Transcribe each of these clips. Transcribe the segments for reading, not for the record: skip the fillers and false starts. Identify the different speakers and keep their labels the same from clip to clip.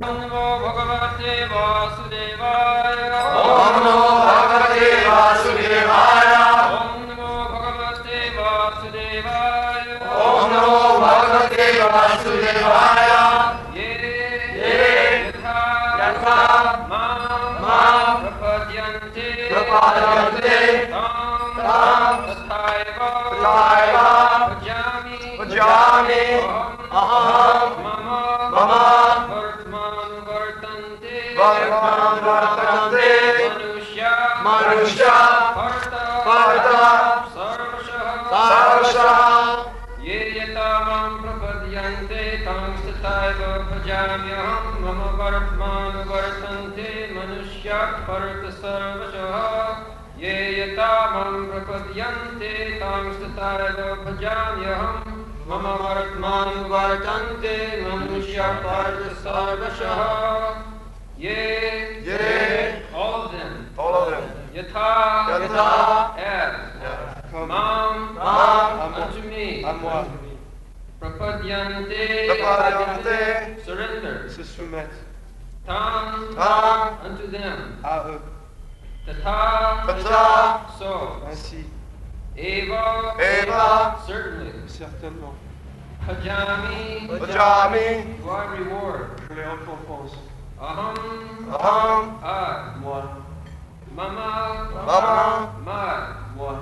Speaker 1: Om Namo Bhagavate Vasudevaya.
Speaker 2: Om Namo Bhagavate Vasudevaya.
Speaker 1: Om Namo Bhagavate Vasudevaya.
Speaker 2: Om Namo Bhagavate Vasudevaya.
Speaker 1: Ye
Speaker 2: Yatha
Speaker 1: Mam Prapadyante
Speaker 2: Prapadyante
Speaker 1: Tam Tathaiva Bhajami
Speaker 2: Aham Mama
Speaker 1: Vartman Vartante
Speaker 2: Manusya Partha Sarvashaha
Speaker 1: Ye yatamam prapadyante tam stataiva bhajamyaham mama vartman vartante manushya partha sarvashaha Ye yatamam prapadyante tam stataiva bhajamyaham mama vartman vartante manushya partha sarvashaha Ye all of them Yatha as Mam unto me
Speaker 2: à moi,
Speaker 1: Prapadyante surrender
Speaker 2: se soumettre
Speaker 1: Tam
Speaker 2: Tam
Speaker 1: unto them
Speaker 2: à eux.
Speaker 1: Tatha so
Speaker 2: Ainsi,
Speaker 1: Eva certainly
Speaker 2: certainement,
Speaker 1: Bhajami
Speaker 2: Bhajami,
Speaker 1: do I reward
Speaker 2: je les récompense.
Speaker 1: Aham I
Speaker 2: Moi,
Speaker 1: Mama
Speaker 2: moi,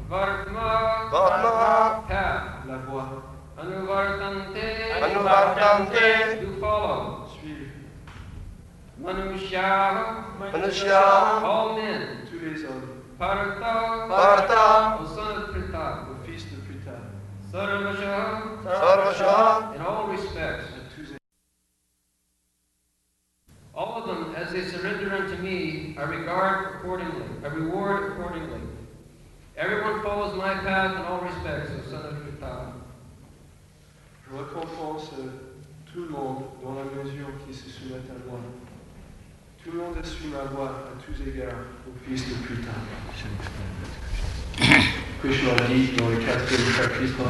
Speaker 1: Vartma have
Speaker 2: la voix,
Speaker 1: Anuvartante
Speaker 2: Anuvartante,
Speaker 1: do follow
Speaker 2: suivre
Speaker 1: Manusya all men
Speaker 2: tous les hommes,
Speaker 1: Partha
Speaker 2: Partha,
Speaker 1: O son of Pritha
Speaker 2: au fils de Pritha,
Speaker 1: Sarvashaha in all respects
Speaker 2: à tous et
Speaker 1: all of them as they surrender unto me I regard accordingly I reward accordingly everyone follows my path in all respects O son of Pritha
Speaker 2: je récompense tout le monde dans la mesure qui se soumettent à moi. Tout le monde suit ma voie à tous égards au fils de Pritha. Krishna dit dans le 4e chapitre,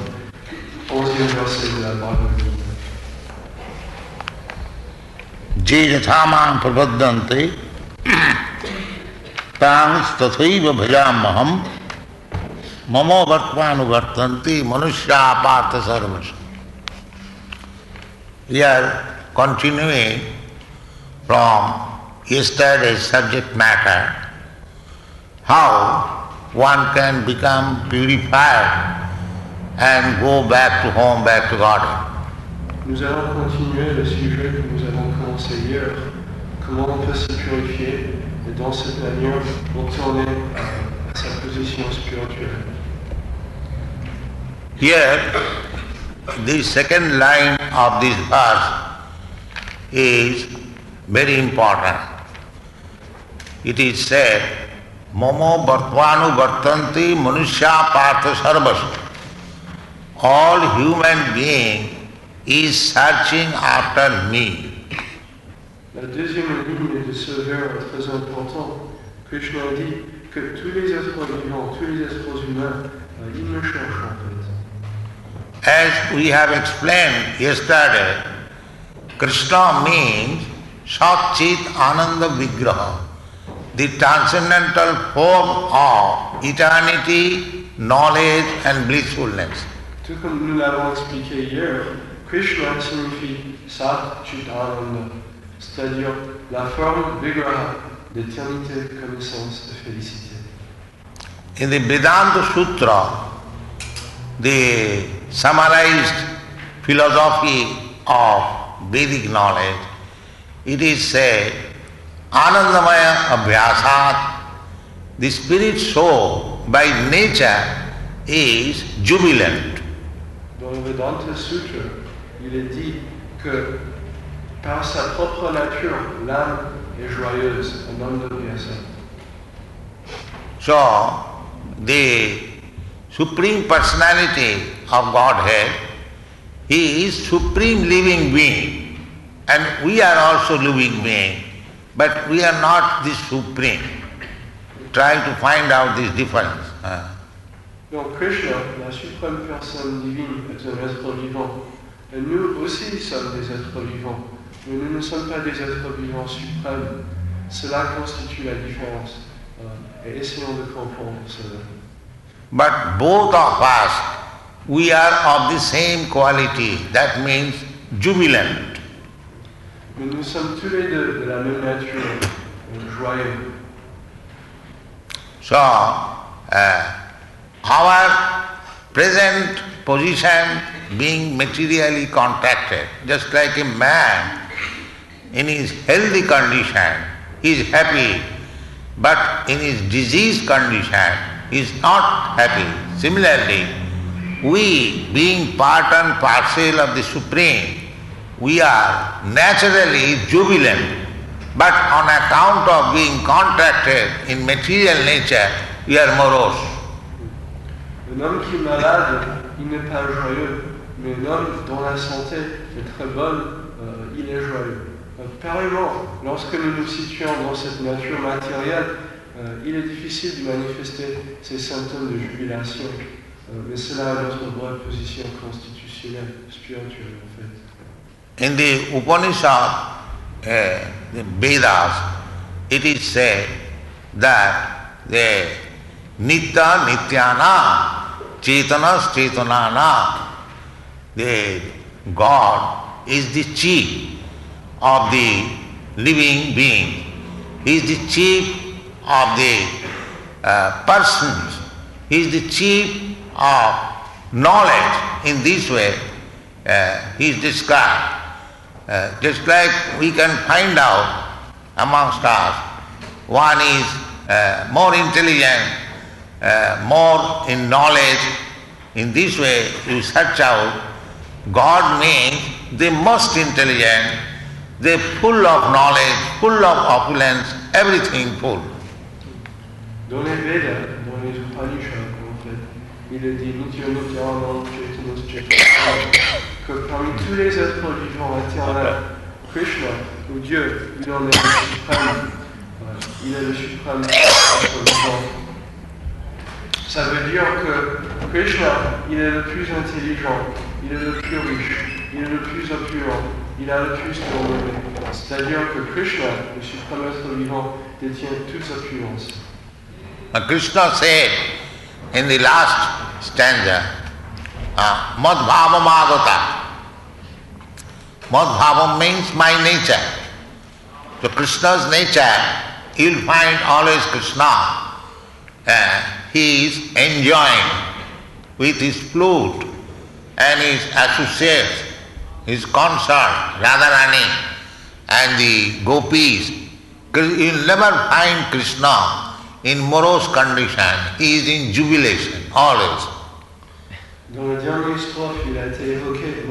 Speaker 2: 11e verset de la Bhagavad Gita.
Speaker 3: Je yathamam prapadyante tang tathaiva bhajamaham mamo vartmanuvartanti manushya partha sarvasha. We are continuing from yesterday's subject matter, how one can become purified and go back to home, back to God.
Speaker 2: Nous allons continuer le sujet que nous avons commencé hier, comment on peut se purifier et dans cette manière retourner à sa position spirituelle.
Speaker 3: Here, the second line of this verse is very important. It is said, Momo Bhartvanu Bhartanti Manushya Partha Sarvasya. All human being is searching after me.
Speaker 2: La deuxième ligne de ce vers est très important. Krishna dit que tous les êtres vivants, tous les êtres humains, ils me cherchent en fait.
Speaker 3: As we have explained yesterday, Krishna means Sat-Chit Ananda Vigraha, the transcendental form of eternity, knowledge and blissfulness.
Speaker 2: Tout comme nous l'avons expliqué hier, Krishna signifie Sat Chit Ananda, c'est-à-dire la forme Vigraha d'éternité, connaissance et félicité.
Speaker 3: In the Vedanta Sutra, the summarized philosophy of Vedic knowledge, it is said, Anandamaya Abhyasat, the spirit soul by nature is jubilant.
Speaker 2: Dans le Vedanta Sutra, il est dit que par sa propre nature, l'âme est joyeuse, Ananda Vyasa.
Speaker 3: So, the Supreme Personality of Godhead, He is Supreme Living Being, and we are also living being, but we are not the Supreme. Try to find out this difference.
Speaker 2: Donc Krishna, la suprême personne divine, est un être vivant. Et nous aussi sommes des êtres vivants. mais nous ne sommes pas des êtres vivants suprêmes. Cela constitue la différence. Et essayons de comprendre cela.
Speaker 3: But both of us, we are of the same quality. That means jubilant.
Speaker 2: Mais nous sommes tous les deux de la même nature, joyeux.
Speaker 3: So, our present position being materially contracted, just like a man in his healthy condition is happy, but in his diseased condition is not happy. Similarly, we being part and parcel of the Supreme, we are naturally jubilant, but on account of being contracted in material nature, we are morose.
Speaker 2: Un homme qui est malade, il n'est pas joyeux, mais l'homme dont la santé est très bonne, il est joyeux. Pareillement, lorsque nous nous situons dans cette nature matérielle, il est difficile de manifester ces symptômes de jubilation, mais cela est notre vraie position constitutionnelle, spirituelle en fait.
Speaker 3: In the Upanishad, the Vedas, it is said that the Nitya Nityana Chetanas Chetanana, the God is the chief of the living being. He is the chief of the persons. He is the chief of knowledge. In this way, he is described. Just like we can find out amongst us, one is more intelligent, more in knowledge. In this way, you search out, God means the most intelligent, they full of knowledge, full of opulence, everything full.
Speaker 2: Dans les Vedas, dans les Upanishads, en fait, il est dit que parmi tous les êtres vivants éternels, Krishna, ou Dieu, il en est le suprême. Il est le suprême être vivant. Ça veut dire que Krishna, il est le plus intelligent, il est le plus riche, il est le plus opulent, il a le plus de renommée. C'est-à-dire que Krishna, le suprême être vivant, détient toute opulence.
Speaker 3: Krishna said in the last stanza, Madhvavam agata. Madhvavam means my nature. So Krishna's nature, you'll find always Krishna. He is enjoying with his flute and his associates, his consort, Radharani, and the gopis. You'll never find Krishna in morose condition. He is in jubilation, always.
Speaker 2: Dans la dernière strophe, il a été évoqué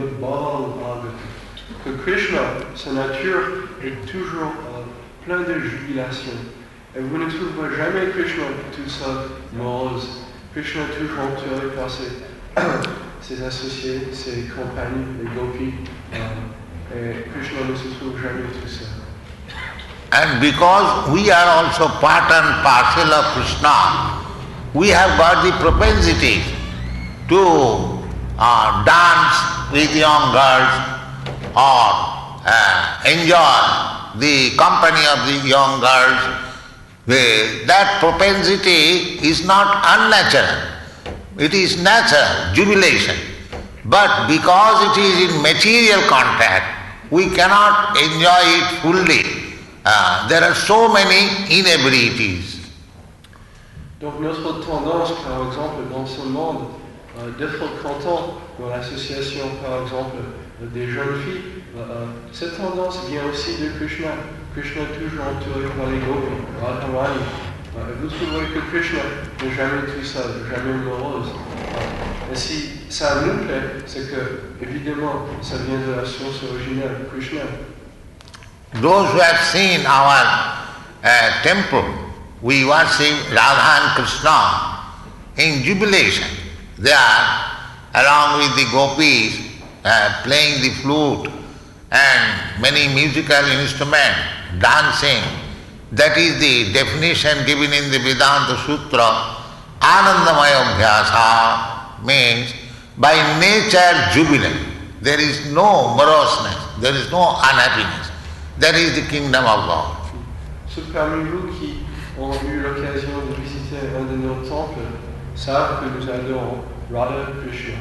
Speaker 2: que Krishna, sa nature, est toujours plein de jubilation. Et vous ne trouverez jamais Krishna tout seul, morose. Krishna est toujours entouré par ses associés, ses compagnies, les gopis. Et Krishna ne se trouve jamais tout seul.
Speaker 3: And because we are also part and parcel of Krishna, we have got the propensity to dance with young girls or enjoy the company of the young girls. That propensity is not unnatural. It is natural, jubilation. But because it is in material contact, we cannot enjoy it fully. There are so many inabilities.
Speaker 2: Donc notre tendance, par exemple, dans ce monde, d'être content dans l'association, par exemple, des jeunes filles, cette tendance vient aussi de Krishna. Krishna est toujours entouré par les gopis, Radharani. Vous trouverez que Krishna n'est jamais tout seul, jamais morose. Et si ça nous plaît, c'est que, évidemment, ça vient de la source originelle, Krishna.
Speaker 3: Those who have seen our temple, we worship Radha and Krishna in jubilation. They are, along with the gopis, playing the flute and many musical instruments, dancing. That is the definition given in the Vedanta Sutra. Anandamaya Abhyasa means by nature jubilant. There is no moroseness. there is no unhappiness. That is the kingdom of God.
Speaker 2: Ceux parmi vous qui ont eu l'occasion de visiter un de nos temples savent que nous adorons Radha Krishna.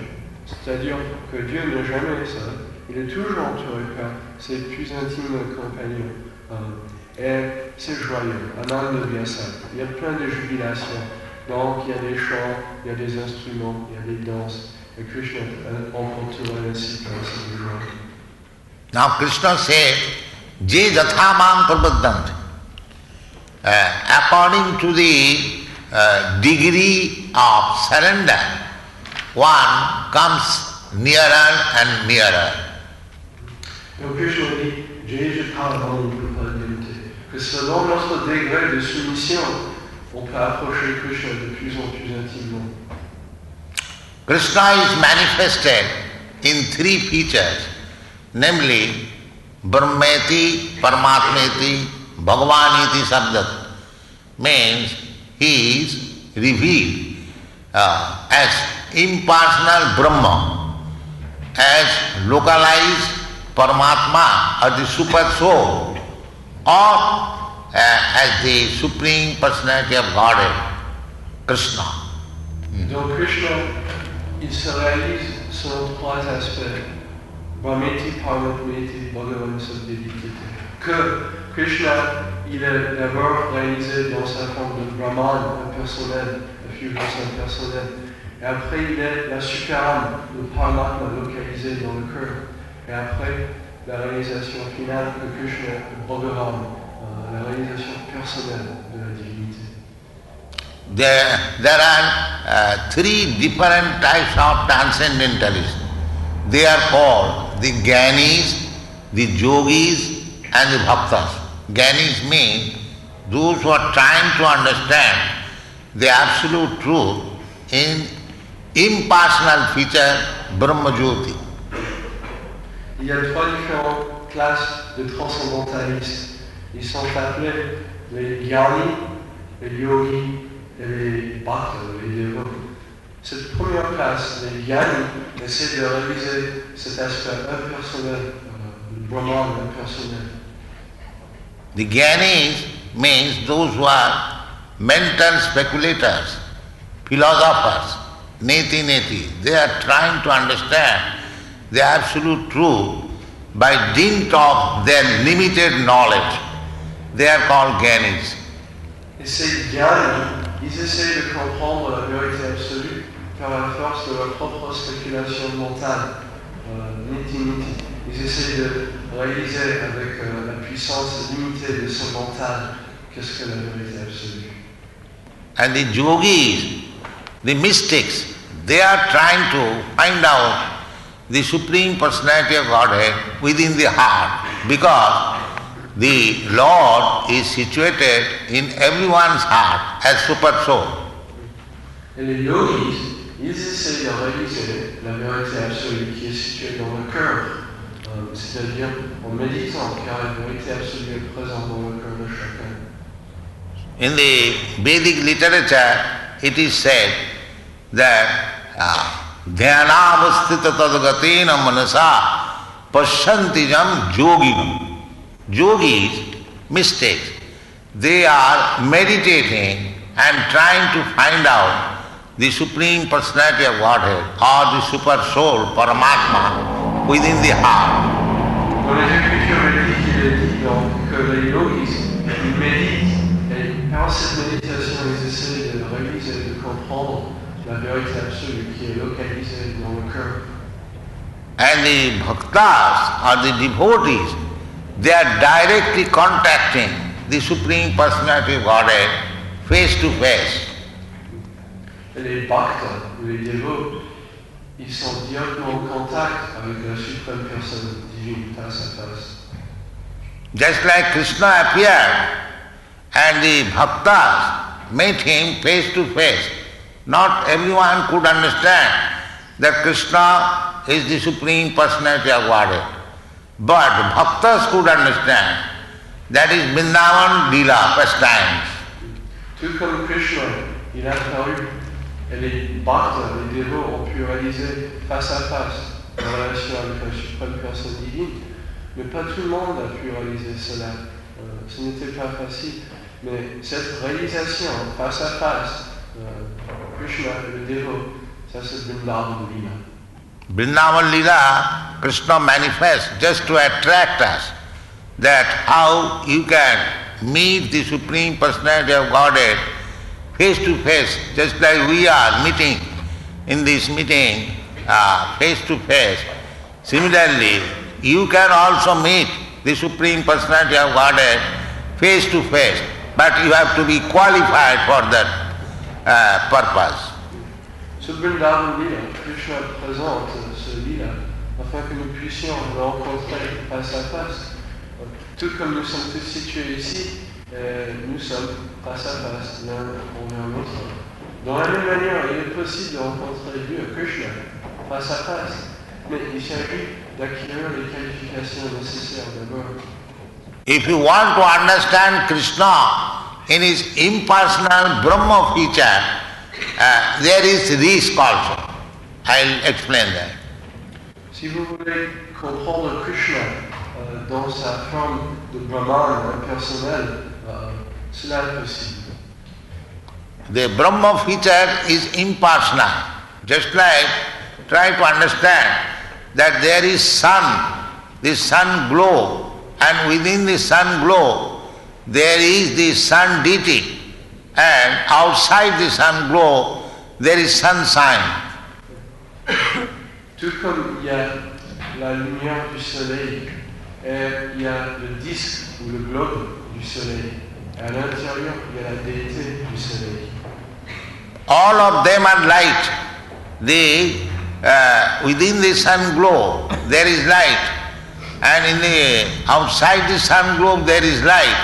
Speaker 2: C'est-à-dire que Dieu n'est jamais seul, il est toujours entouré par ses plus intimes compagnons. Et c'est joyeux, Ananda Vyasa. Il y a plein de jubilations. Donc il y a des chants, il y a des instruments, il y a des danses. Et Krishna entouré ainsi par cette joie.
Speaker 3: Now Krishna said, Je jathamam prabhaddant. According to the degree of surrender, one comes nearer and nearer.
Speaker 2: Donc Krishna dit, Je jathamam prabhaddant. Que selon notre degré de soumission, on peut approcher Krishna de plus en plus intimement.
Speaker 3: Krishna is manifested in three features, namely Brahmeti, Paramatmeti, Bhagavaniti Sabdat. Means he is revealed as impersonal Brahma, as localized Paramatma or the super soul, or as the Supreme Personality of Godhead, Krishna.
Speaker 2: Donc Krishna, il se réalise selon trois aspects. Brahmeti, Paramatmeti, Bhagavan Sabdeviti. Que Krishna, il est d'abord réalisé dans sa forme de Brahman impersonnel, la fusion impersonnelle. Et après, il est la superâme, le Paramatma localisé dans le cœur. Et après, la réalisation finale de Krishna, le Bhagavan, la réalisation personnelle de la divinité.
Speaker 3: There are three different types of transcendentalists. They are called the Gyanis, the Yogis and the Bhaktas. Gyanis mean those who are trying to understand the absolute truth in impersonal feature Brahma Jyoti.
Speaker 2: Il y a trois différentes classes de transcendantalistes. Ils sont appelés les Gyanis, les Yogis et les Bhaktas, les dévots. Cette première classe, les Gyanis, essaie de réaliser cet aspect impersonnel, le Brahman impersonnel.
Speaker 3: The Gyanis means those who are mental speculators, philosophers, neti. They are trying to understand the absolute truth by dint of their limited knowledge. They are called Gyanis.
Speaker 2: Et ces Gyanis, ils essaient de comprendre la vérité absolue par la force de leur propre spéculation mentale, neti. Ils essaient de réaliser avec la puissance limitée de ce mental qu'est-ce que la vérité absolue.
Speaker 3: And the yogis, the mystics, they are trying to find out the Supreme Personality of Godhead within the heart, because the Lord is situated in everyone's heart as Super Soul.
Speaker 2: Et les yogis, ils essaient de réaliser la vérité absolue qui est située dans le cœur, c'est-à-dire en méditant, car la vérité absolue est présente dans le cœur de chacun.
Speaker 3: In the Vedic literature, it is said that Dhyanavastita tadgatena manasa pashyantijam yoginam. Yogis, mystics, they are meditating and trying to find out the Supreme Personality of Godhead or the Super Soul, Paramatma, within the heart.
Speaker 2: Dans les Écritures védiques, il est dit donc que les yogis, ils méditent, et par cette méditation, ils essaient de réaliser, de comprendre la vérité absolue qui est localisée dans le cœur.
Speaker 3: And the bhaktas or the devotees, they are directly contacting the Supreme Personality of Godhead face to face.
Speaker 2: Et les bhaktas, les dévots, ils sont directement en contact avec la suprême personne divine, face à face.
Speaker 3: Just like Krishna appeared and the bhaktas met him face to face. Not everyone could understand that Krishna is the Supreme Personality of Godhead. But bhaktas could understand. That is Vrindavan Leela, pastimes.
Speaker 2: Tout comme Krishna, il a apparu, et les bhaktas, les dévots, ont pu réaliser face à face la relation avec la suprême personne divine. Mais pas tout le monde a pu réaliser cela. Ce n'était pas facile. Mais cette réalisation face à face, Krishna, le dévot, ça c'est Vrindavan Lila.
Speaker 3: Vrindavan Lila, Krishna manifests just to attract us, that how you can meet the Supreme Personality of Godhead face to face, just like we are meeting in this meeting face to face. Similarly, you can also meet the Supreme Personality of Godhead face to face, but you have to be qualified for that purpose.
Speaker 2: Ce Vrindavan Lila, Krishna présente ce Lila afin que nous puissions le rencontrer face à face. Tout comme nous sommes tous situés ici, nous sommes face à face l'un envers l'autre. Dans la même manière, il est possible de rencontrer Dieu, Krishna, face à face, mais il s'agit d'acquérir les qualifications nécessaires d'abord.
Speaker 3: If you want to understand Krishna in his impersonal Brahma feature, there is risk also. I'll explain that.
Speaker 2: Si vous voulez comprendre Krishna dans sa forme de Brahman impersonnel, cela est possible.
Speaker 3: The Brahma feature is impersonal. Just like try to understand that there is sun, the sun glow, and within the sun glow there is the sun deity, and outside the sun glow there is sunshine.
Speaker 2: Tout comme il y a la lumière du soleil et il y a le disque ou le globe du soleil, et à l'intérieur il y a la déité du soleil.
Speaker 3: All of them are light. Within the sun globe there is light, and outside the sun globe there is light,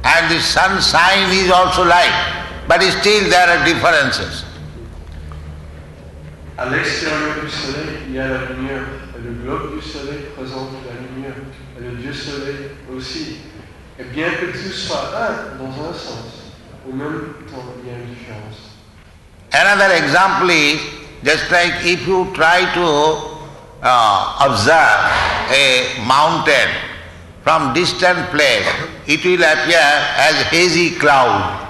Speaker 3: and the sunshine is also light, but still there are differences.
Speaker 2: À l'extérieur du soleil, il y a la lumière, et le globe du soleil présente la lumière, et le Dieu soleil aussi. Et bien que tout soit un dans un sens, au même temps il y a une différence.
Speaker 3: Another example is, just like if you try to observe a mountain from distant place, it will appear as hazy cloud.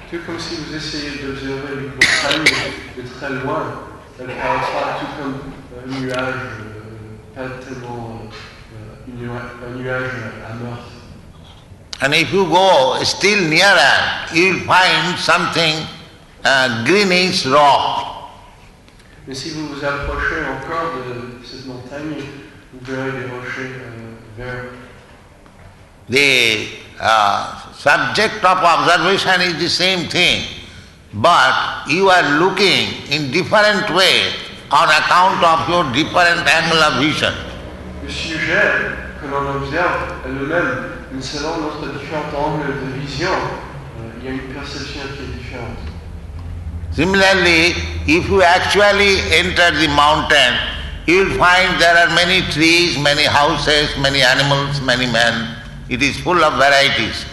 Speaker 2: Tout comme si vous essayez d'observer une montagne de très loin, elle paraîtra tout comme un nuage, pas tellement un nuage amorphe.
Speaker 3: And if you go still nearer, you will find something greenish rock.
Speaker 2: Mais si vous vous approchez encore de cette montagne, vous verrez des rochers verts.
Speaker 3: The subject of observation is the same thing, but you are looking in different way on account of your different angle of vision.
Speaker 2: Le sujet que l'on observe est le même, mais selon notre différents angles de vision, il y a une perception qui est différente.
Speaker 3: Similarly, if you actually enter the mountain, you will find there are many trees, many houses, many animals, many men. It is full of varieties.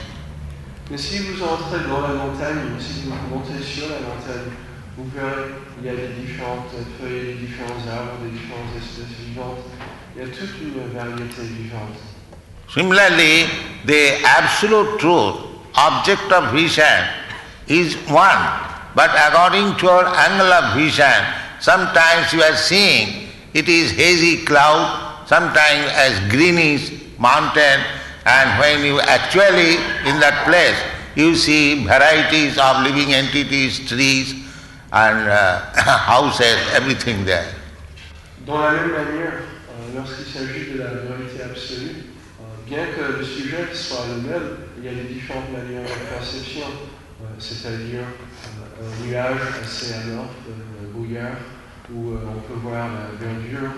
Speaker 2: Mais si vous entrez dans la montagne, si vous montez sur la montagne, vous verrez il y a des différentes feuilles, des différents arbres, des différentes espèces vivantes. Il y a toute une variété vivante.
Speaker 3: Similarly, the absolute truth, object of vision, is one. But according to your angle of vision, sometimes you are seeing it is hazy cloud, sometimes as greenish mountain, and when you actually in that place, you see varieties of living entities, trees and houses, everything there.
Speaker 2: Dans la même manière, lorsqu'il s'agit de la vérité absolue, bien que le sujet soit le même, il y a des différentes manières de perception, c'est-à-dire un nuage assez amorphe, brouillard, où on peut voir la verdure,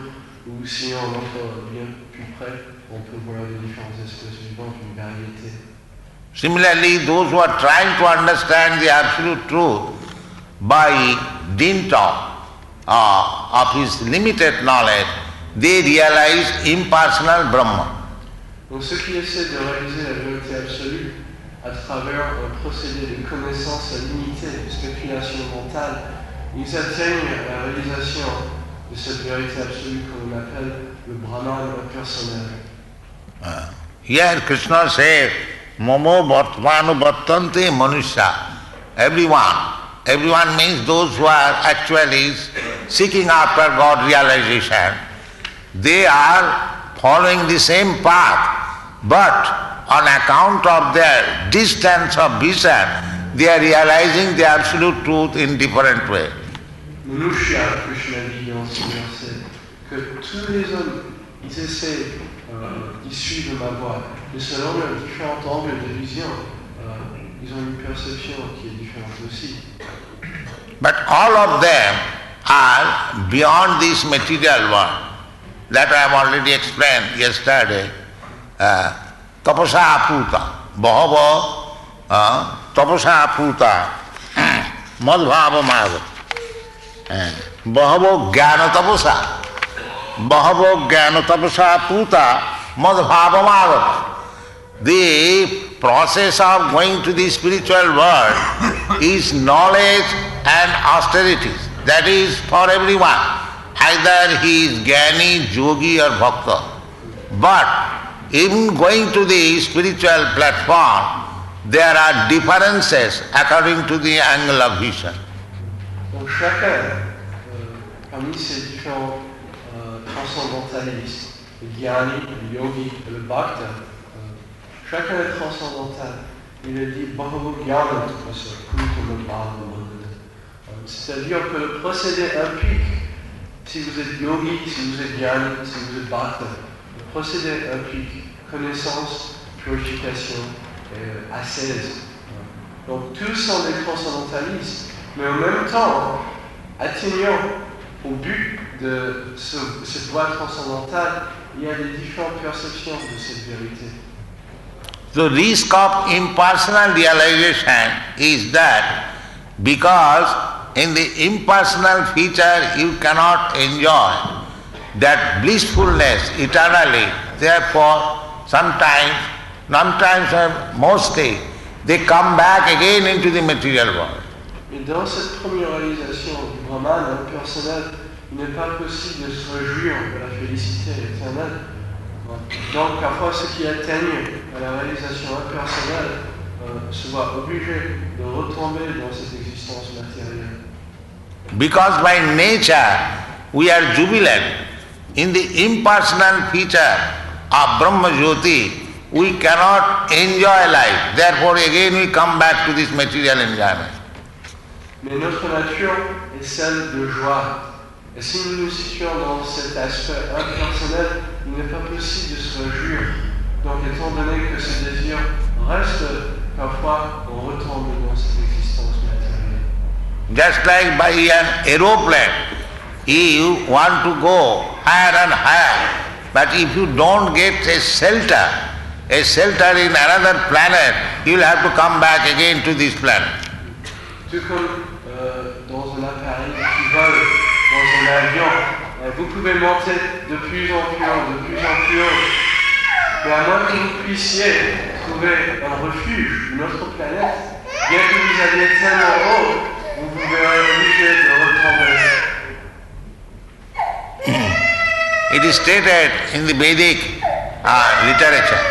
Speaker 2: ou si on entre bien plus près, on peut voir les différentes espèces vivantes, une variété.
Speaker 3: Similarly, those who are trying to understand the absolute truth by dint of his limited knowledge, they realize impersonal Brahma.
Speaker 2: Donc ceux qui essaient de réaliser la vérité absolue à travers un procédé de connaissance limitée, de spéculation mentale, ils atteignent la réalisation de cette vérité absolue qu'on appelle le brahman impersonnel.
Speaker 3: Here Krishna said, Momo Bhatmanu Bhattante Manusya. Everyone means those who are actually seeking after God realization. They are following the same path, but on account of their distance of vision, they are realizing the absolute truth in different way.
Speaker 2: Manusya, Krishna dit dans ce verset, que tous les hommes, ils essaient d'y suivre ma voie, mais selon leurs différents angles de vision, ils ont une perception qui est différente aussi.
Speaker 3: But all of them are beyond this material world. That I have already explained yesterday. Tapasa aputa, bahava tapasa aputa, madhvava maga. Bahavo jnana tapasa, bahavo jnana tapasa aputa, madhvava maga. The process of going to the spiritual world is knowledge and austerities. That is for everyone. Either he is Jnani, Yogi or Bhakta. But even going to the spiritual platform, there are differences according to the angle of vision.
Speaker 2: Donc chacun, parmi ces différents transcendantalistes, le Jnani, le Yogi et le Bhakta, chacun est transcendantal. Il est dit Bahavo Jnana Tapasa, Putama Bhava. C'est-à-dire que le procédé implique, si vous êtes yogi, si vous êtes jnani, si vous êtes bhakta, le procédé implique connaissance, purification et ascèse. Donc tous sont des transcendantalistes, mais en même temps, atteignant au but de cette voie transcendantale, il y a des différentes perceptions de cette vérité.
Speaker 3: The risk of impersonal realization is that because in the impersonal feature you cannot enjoy that blissfulness eternally. Therefore, sometimes mostly, they come back again into the material world.
Speaker 2: Et dans cette première réalisation du Brahman impersonnel, il n'est pas possible de se réjouir de la félicité éternelle. Donc parfois ceux qui atteignent à la réalisation impersonnelle se voient obligés de retomber dans cette existence matérielle.
Speaker 3: Because by nature we are jubilant. In the impersonal feature of Brahma Jyoti, we cannot enjoy life. Therefore again we come back to this material enjoyment.
Speaker 2: Mais notre nature est celle de joie. Et si nous nous situons dans cet aspect impersonnel, il n'est pas possible de se réjouir. Donc étant donné que ce désir reste, parfois on retombe dans cette existence matérielle.
Speaker 3: Just like by an aeroplane, you want to go higher and higher, but if you don't get a shelter in another planet, you will have to come back again to this planet.
Speaker 2: Tout comme dans un appareil qui vole, dans un avion, vous pouvez monter de plus en plus haut, mais à moins que vous puissiez trouver un refuge, une autre planète, bien que vous alliez tellement haut, vous vous verrez obligé de retomber.
Speaker 3: It is stated in the Vedic literature.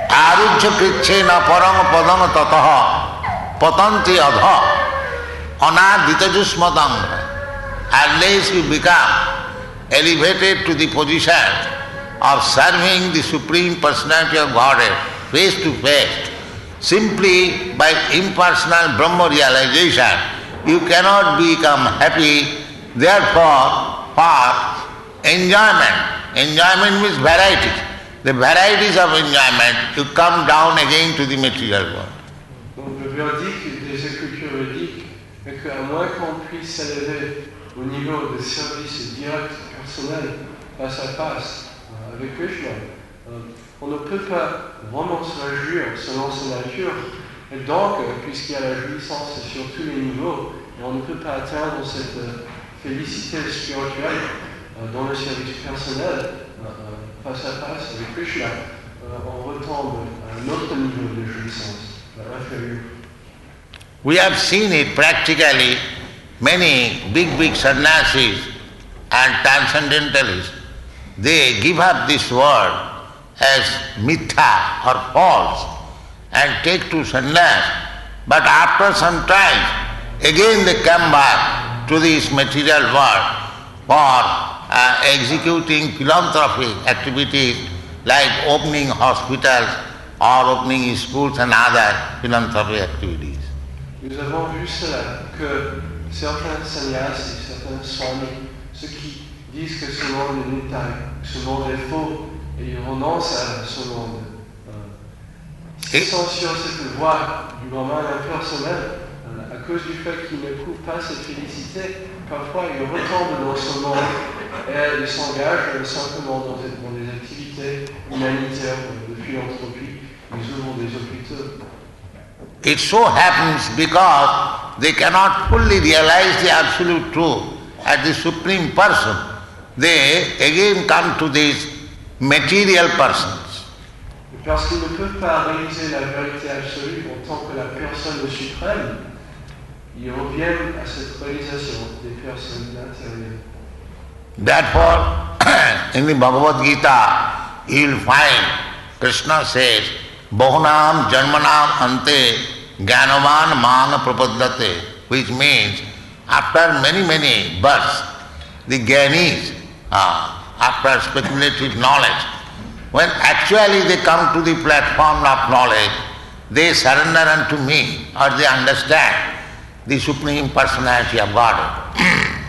Speaker 3: Arujya krichena parang padang tataha patanti adha anadhitajusmadang. Unless you become elevated to the position of serving the Supreme Personality of Godhead face to face, simply by impersonal Brahma realization, you cannot become happy. Therefore, for enjoyment means variety. The varieties of enjoyment, you come down again to the material world.
Speaker 2: Donc le verdict des Écritures védiques est qu'à moins qu'on puisse s'élever au niveau de service direct personnel, face à face avec Krishna, on ne peut pas vraiment se réjouir selon sa nature. Et donc, puisqu'il y a la jouissance sur tous les niveaux, et on ne peut pas atteindre cette félicité spirituelle dans le service personnel, face à face avec Krishna, on retombe à un autre niveau de jouissance, inférieur.
Speaker 3: We have seen it practically. many big sannyasis and transcendentalists, they give up this world as mithya or false and take to sannyas, but after some time, again they come back to this material world for executing philanthropic activities like opening hospitals or opening schools and other philanthropic activities.
Speaker 2: Nous avons vu cela, que certains sannyasis, certains swamis, ceux qui disent que ce monde est mithya, que ce monde est faux, et ils renoncent à ce monde. Ils sont sur cette voie du moment impersonnel, à cause du fait qu'ils n'éprouvent pas cette félicité, parfois ils retombent dans ce monde et ils s'engagent simplement dans des activités humanitaires, de philanthropie, ils ouvrent des hôpitaux.
Speaker 3: It so happens because they cannot fully realize the absolute truth as the Supreme Person. They again come to these material persons.
Speaker 2: Parce qu'ils ne peuvent pas réaliser la vérité absolue en tant que la personne suprême, ils reviennent à cette réalisation des personnes matérielles.
Speaker 3: Therefore, in the Bhagavad Gita, you will find Krishna says, Bahunam Janmanam Ante Gyanavan Mang Prapaddate, which means after many births, the Gyanis, after speculative knowledge, when actually they come to the platform of knowledge, they surrender unto me or they understand the Supreme Personality of Godhead.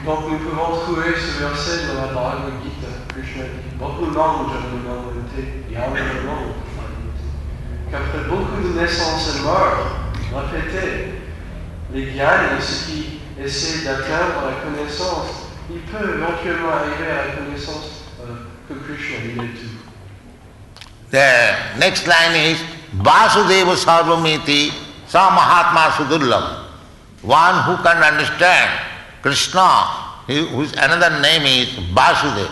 Speaker 2: Donc nous pouvons trouver ce verset dans la Bhagavad Gita, Krishna dit, Bahunam Janmanam Ante Gyanavan Prapaddate. Qu'après beaucoup de naissances et morts répétées, les Gyanis, ceux qui essaient d'atteindre la connaissance, ils peuvent éventuellement arriver à la connaissance que Krishna il est tout.
Speaker 3: The next line is Vasudeva Sarvamiti Sa Mahatma Sudurlabha. One who can understand Krishna, whose another name is Vasudeva.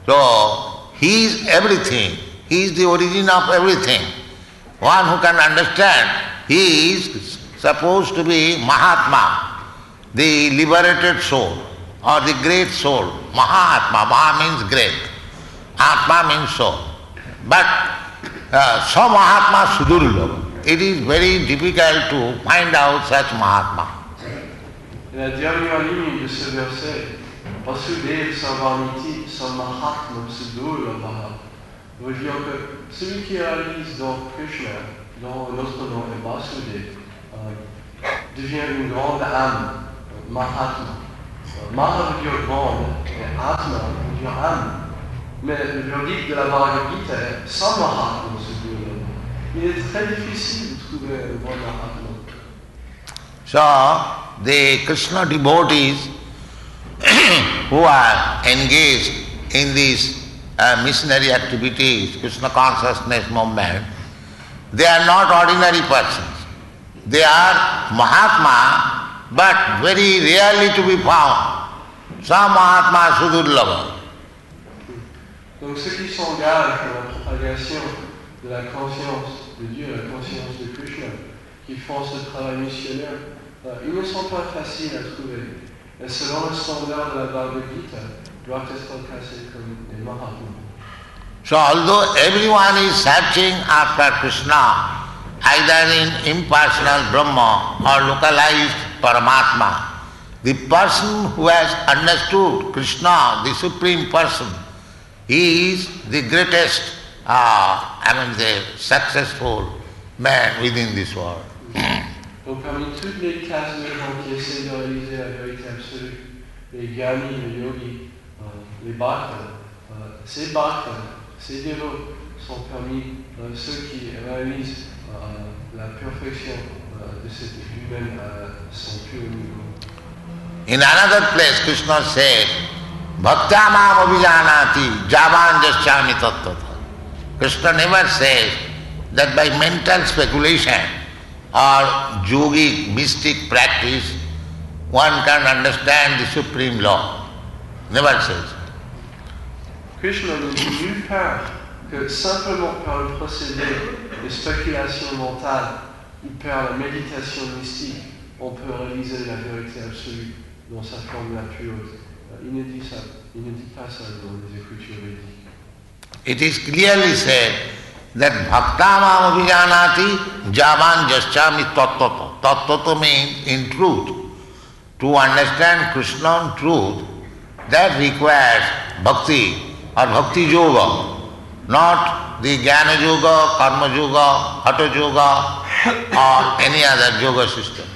Speaker 3: So he is everything. He is the origin of everything. One who can understand, he is supposed to be Mahatma, the liberated soul or the great soul. Mahatma, Maha means great, Atma means soul. But so Mahatma Sudurlabha. It is very difficult to find out such Mahatma.
Speaker 2: La dernière ligne de ce verset, Vasudeva Sarvamiti Samahatma Sudurlabha, veut dire que celui qui réalise dans Krishna, dont notre nom est Vasudeva, devient une grande âme, Mahatma. Maha veut dire grande, et Atma veut dire âme. Mais le verdict de la Bhagavad Gita est sans Mahatma Sudurlabha. Il est très difficile de trouver un bon Mahatma.
Speaker 3: So, the Krishna devotees who are engaged in these missionary activities, Krishna consciousness movement, they are not ordinary persons. They are Mahatma, but very rarely to be found. Some Mahatma Sudurlabha.
Speaker 2: Donc ceux qui s'engagent dans la propagation de la conscience de Dieu, la conscience de Krishna, qui font ce travail missionnaire, ils ne sont pas faciles à trouver. Et selon le standard de la Bhagavad Gita, doivent être classés comme des Mahatmas.
Speaker 3: So although everyone is searching after Krishna, either in impersonal Brahma or localized Paramatma, the person who has understood Krishna, the Supreme Person, he is the greatest, the successful man within this world.
Speaker 2: Donc parmi toutes les classes de gens qui essaient de réaliser la vérité absolue, les gyanis, les yogis, les bhaktas, ces bhaktas, ces dévots sont parmi ceux qui réalisent la perfection de cette vie même à son plus haut niveau.
Speaker 3: In another place, Krishna says, Bhaktamam abhijanati javan jasyami tattvata. Krishna never says that by mental speculation or yogic, mystic practice, one can understand the supreme law. Never says.
Speaker 2: Krishna ne dit nulle part que simplement par le procédé de spéculation mentale ou par la méditation mystique, on peut réaliser la vérité absolue. dans sa forme la plus haute. Il ne dit pas ça dans les Écritures védiques.
Speaker 3: It is clearly said that bhaktamam abhijanati javan jaschami tattvato. Tattvato means in truth. To understand Krishna in truth, that requires bhakti or bhakti yoga, not the jnana yoga, karma yoga, hatha yoga or any other yoga system.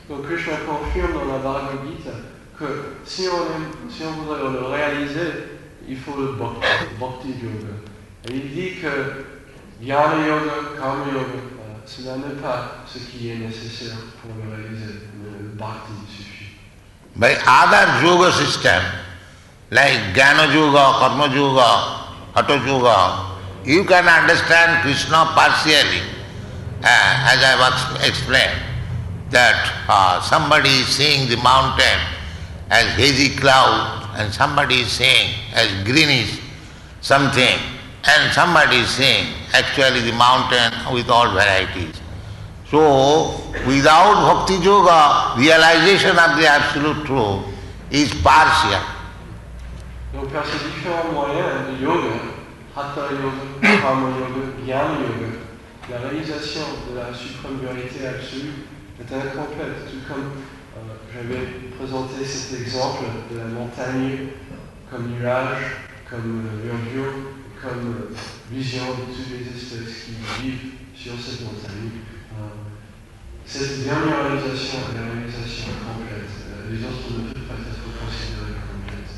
Speaker 2: Donc Krishna confirme dans la Bhagavad Gita que si on voudrait le réaliser, il faut le bhakti yoga. Et il dit que jnana yoga, karma yoga, cela n'est pas ce qui est nécessaire pour le réaliser. Le bhakti suffit.
Speaker 3: By other yoga system, like jnana yoga, karma yoga, hatha yoga, you can understand Krishna partially, as I have explained, that somebody is seeing the mountain as hazy cloud, and somebody is seeing as greenish something, and somebody is seeing actually the mountain with all varieties. So, without bhakti yoga, realization of the absolute truth is partial.
Speaker 2: Donc par ces différents moyens de yoga, hatha yoga, karma yoga, jnana yoga, la réalisation de la suprême vérité absolue est incomplète, tout comme j'avais présenté cet exemple de la montagne comme nuage, comme verdure, comme vision de toutes les espèces qui vivent sur cette montagne. Cette dernière réalisation est la réalisation complète. Les autres ne peuvent pas être considérées complètes.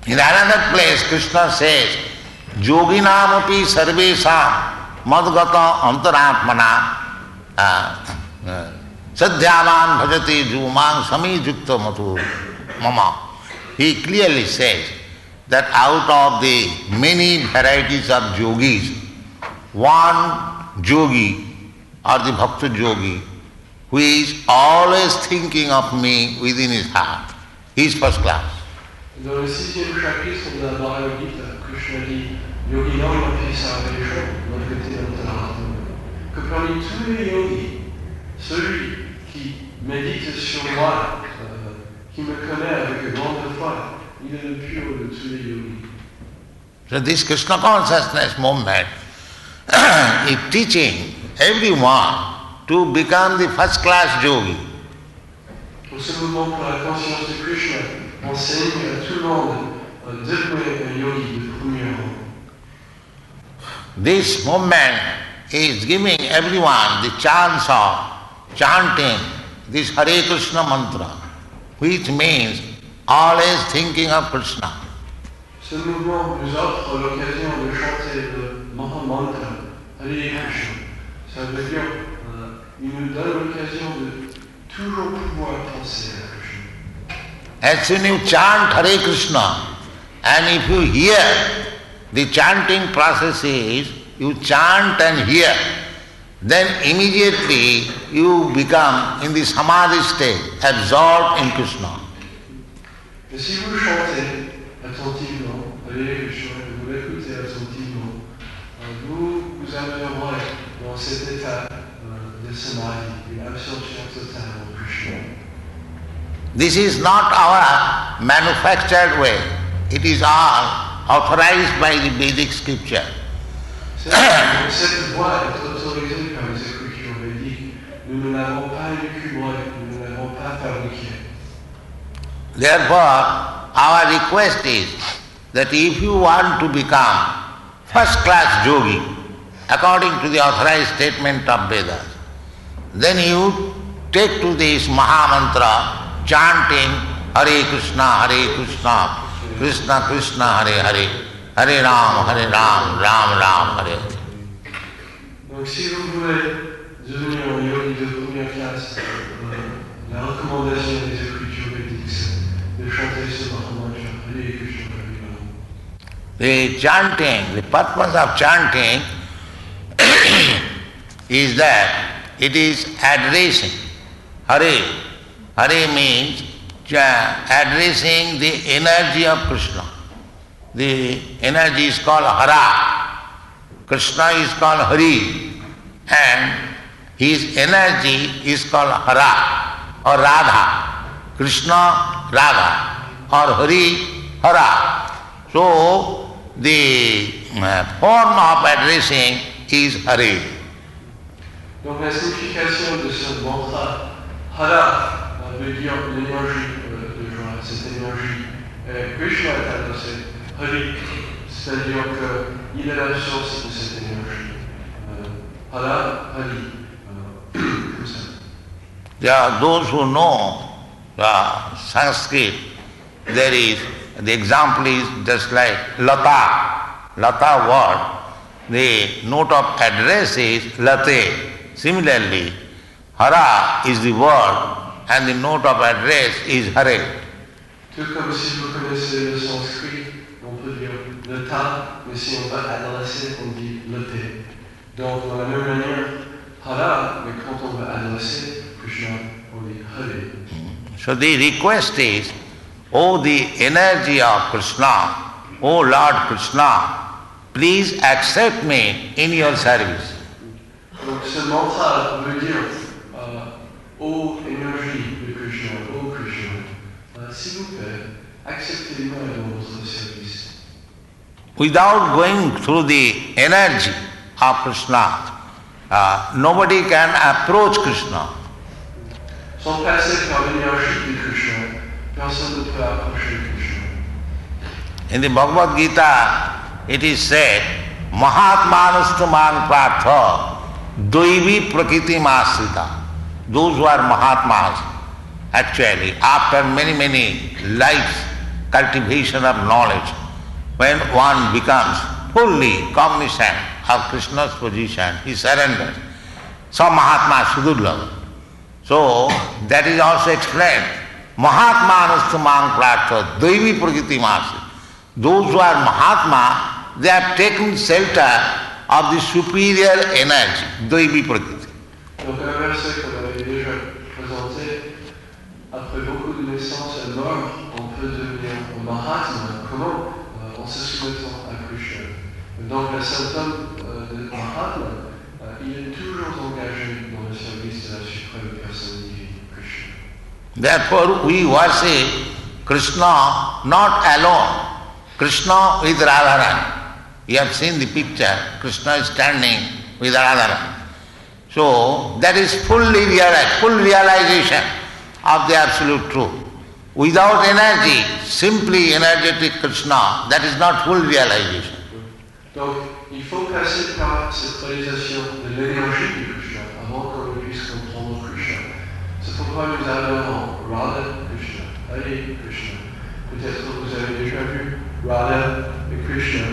Speaker 3: In another place, Krishna says, Yoginam api sarvesam madgata antaratmana sadhyavan bhajati jumang samijukta mathur mama. He clearly says that out of the many varieties of yogis, one yogi or the bhakta yogi who is always thinking of me within his heart, he is first class.
Speaker 2: Dans le 6e chapitre de la Bhagavad Gita, Krishna dit Yoginam api sarvesam madgati antaratmana, que parmi tous les yogis, celui qui médite sur moi, qui me connaît avec grande foi, il est le plus haut de tous les yogis.
Speaker 3: So this Krishna consciousness movement is teaching everyone to become the first class yogi.
Speaker 2: Pour ce mouvement pour la conscience de Krishna, enseigne à tout le monde à devenir un yogi de premier rang.
Speaker 3: This movement is giving everyone the chance of chanting this Hare Krishna mantra, which means always thinking of Krishna.
Speaker 2: Ce mouvement nous offre l'occasion de chanter le Mahamantra, Hare Krishna. Ça veut dire, il nous donne l'occasion de toujours pouvoir penser à Krishna.
Speaker 3: As soon as you chant Hare Krishna, and if you hear the chanting process is, you chant and hear, then immediately you become in the samadhi state, absorbed in Krishna.
Speaker 2: Et si vous chantez attentivement, Hare Krishna, et vous l'écoutez attentivement, vous arriverez dans cet état de samadhi, une absorption totale en Krishna.
Speaker 3: This is not our manufactured way. It is all authorized by the Vedic scripture.
Speaker 2: Cette voie est autorisée par les Écritures védiques. Nous ne l'avons pas élucubrée, nous ne l'avons pas fabriquée.
Speaker 3: Therefore, our request is that if you want to become first-class yogi, according to the authorized statement of Vedas, then you take to this Mahamantra, chanting Hare Krishna, Krishna Krishna, Hare Hare, Hare Ram, Ram Ram, Hare Hare.
Speaker 2: Donc si vous voulez devenir un yogi de première classe, la recommandation des Écritures védiques, c'est de chanter ce Mahamantra, Hare Krishna, Hare Ram.
Speaker 3: The chanting, the purpose of chanting is that it is addressing. Hare. Hare means addressing the energy of Krishna. The energy is called Hara. Krishna is called Hari. And his energy is called Hara or Radha. Krishna Radha or Hari, Hara. So the form of addressing is Hari.
Speaker 2: Donc la signification de ce mantra Hara veut dire l'énergie de joie, cette énergie. Krishna est adressé Hari, c'est-à-dire qu'il est la source de cette énergie. Hara, Hari, comme ça.
Speaker 3: There are those who know Sanskrit. There is, the example is just like Lata. Lata word, the note of address is Late. Similarly, Hara is the word and the note of address is Hare.
Speaker 2: Tout comme si vous connaissez le sanskrit, on peut dire le ta, mais si on va adresser, on dit le te. Donc, de la même manière, Hara, mais quand on va adresser Krishna, on dit Hare.
Speaker 3: So the request is, oh the energy of Krishna, oh Lord Krishna, please accept me in your service.
Speaker 2: Donc ce mantra veut dire ô énergie de Krishna, ô Krishna, s'il vous plaît, acceptez-moi dans votre service.
Speaker 3: Without going through the energy of Krishna, nobody can approach Krishna.
Speaker 2: Sans passer par l'énergie de Krishna, personne ne peut approcher Krishna.
Speaker 3: In the Bhagavad Gita, it is said, Mahatmanastu man pratha daivi prakriti masrita. Those who are Mahatmas, actually, after many lives, cultivation of knowledge, when one becomes fully cognizant of Krishna's position, he surrenders. Some Mahatma Sudurlabha. So, that is also explained. Mahatmanastu man pratha daivi prakriti masrita. Those who are Mahatma, they have taken shelter of the superior energy, daivi prakriti.
Speaker 2: Donc un verset qu'on avait déjà présenté, après beaucoup de naissances et morts, on peut devenir Mahatma. Comment? En se soumettant à Krishna. Donc le symptôme de Mahatma, il est toujours engagé dans le service de la suprême personne divine, Krishna.
Speaker 3: Therefore we worship Krishna not alone. Krishna with Radharani. You have seen the picture, Krishna is standing with Radharani. So that is full realization of the absolute truth. Without energy, simply energetic Krishna, that is not full realization.
Speaker 2: Donc il faut passer par cette réalisation de l'énergie de Krishna avant qu'on puisse comprendre Krishna. C'est pourquoi nous adorons Radha Krishna, Hare Krishna. Peut-être que vous avez déjà vu Radha et Krishna.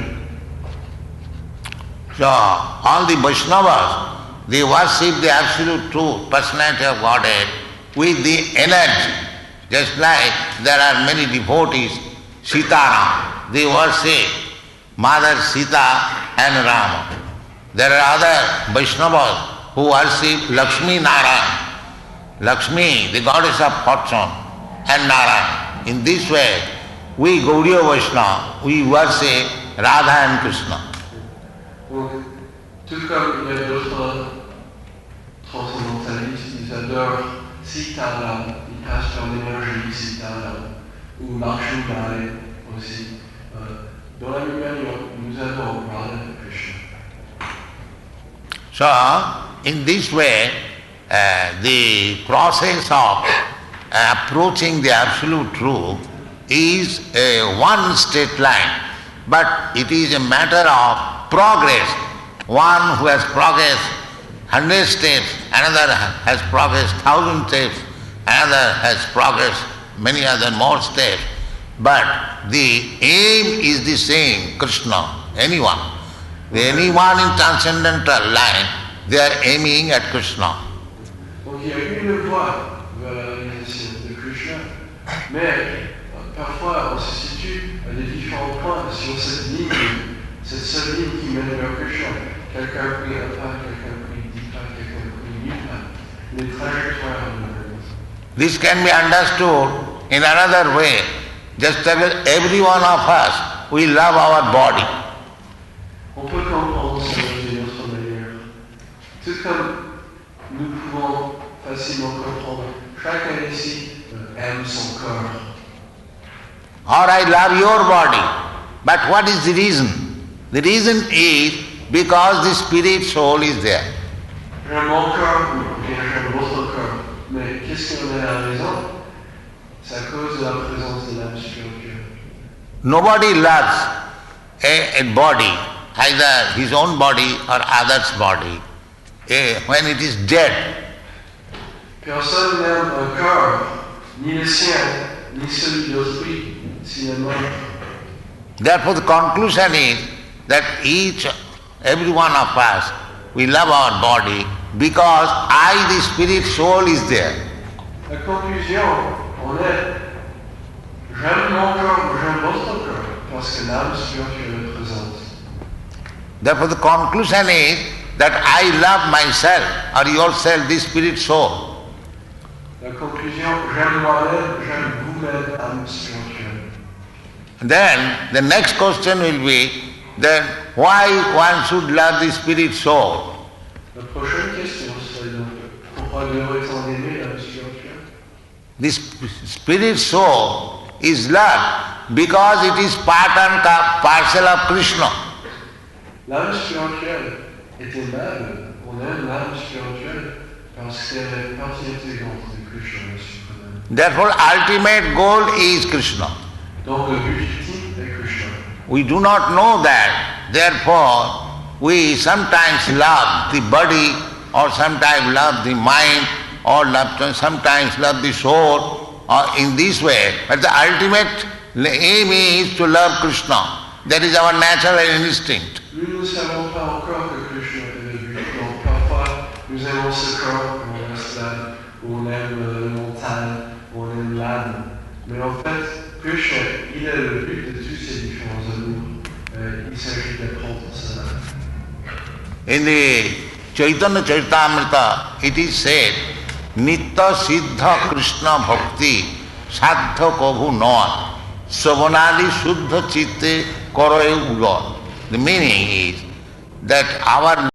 Speaker 3: So all the Vaishnavas, they worship the absolute truth, personality of Godhead with the energy. Just like there are many devotees, Sitaram, they worship Mother Sita and Rama. There are other Vaishnavas who worship Lakshmi Narayan. Lakshmi, the goddess of fortune, and Narayan. In this way, we Gaudiya Vaishnava, we worship Radha and Krishna.
Speaker 2: Donc, tout comme il y a d'autres transcendantalistes, ils adorent Sitaram, ils passent par l'énergie Sitaram, ou Lakshmi aussi. Dans la même manière, nous adorons Radha et Krishna.
Speaker 3: So, in this way, the process of approaching the absolute truth is a one straight line, but it is a matter of progress. One who has progressed 100 steps, another has progressed 1,000 steps, another has progressed many other more steps. But the aim is the same, Krishna, anyone. Anyone in transcendental line, they are aiming at Krishna.
Speaker 2: Donc il y a une voie vers la réalisation de Krishna, mais parfois on se situe à des différents points sur cette ligne, cette seule ligne qui mène vers Krishna. Quelqu'un prie un pas, quelqu'un prie 10 pas, quelqu'un prie 1000 pas. Les trajectoires.
Speaker 3: This can be understood in another way. Just as every one of us, we love our body.
Speaker 2: On peut comprendre cela d'une autre manière. Tout comme nous pouvons facilement comprendre, chacun ici aime son corps.
Speaker 3: or I love your body. But what is the reason? The reason is because the spirit soul is there.
Speaker 2: J'aime mon corps ou bien j'aime votre corps. Mais qu'est-ce qui en est la raison? C'est à cause de la présence de l'âme spirituelle.
Speaker 3: Nobody loves a body, either his own body or other's body, when it is dead.
Speaker 2: Personne n'aime un corps, ni le sien, ni celui d'autrui, s'il est mort.
Speaker 3: Therefore the conclusion is that every one of us, we love our body because I, the spirit soul, is there.
Speaker 2: La conclusion, on est, j'aime mon corps ou j'aime votre corps, parce que l'âme spirituelle est présente.
Speaker 3: Therefore the conclusion is that I love myself or yourself, the spirit soul.
Speaker 2: La conclusion, j'aime moi-même, j'aime vous-même, âme spirituelle.
Speaker 3: Then the next question will be, then why one should love the spirit soul?
Speaker 2: La prochaine question serait donc, pourquoi devrait-on aimer l'âme spirituelle?
Speaker 3: This spirit soul is loved because it is part and parcel of Krishna.
Speaker 2: L'âme spirituelle est aimable, on aime l'âme spirituelle parce qu'elle est partie intégrante de Krishna, le Suprême.
Speaker 3: Therefore ultimate goal is Krishna.
Speaker 2: Donc le but ultime est Krishna.
Speaker 3: We do not know that. Therefore we sometimes love the body or sometimes love the mind or sometimes love the soul or in this way. But the ultimate aim is to love Krishna. That is our natural instinct.
Speaker 2: Nous ne savons pas encore que Krishna est le but. Donc parfois nous aimons ce corps, on reste là, ou on aime les montagnes, ou on aime l'âme. Mais en fait, Krishna, il est le but de tous ces différents amours. Il s'agit d'apprendre ça.
Speaker 3: In the Chaitanya Charitamrita, it is said, Nitya Siddha Krishna Bhakti Sadha Kabhu Noa Savanali Shuddha Chitte Karaye Uga. The meaning is that our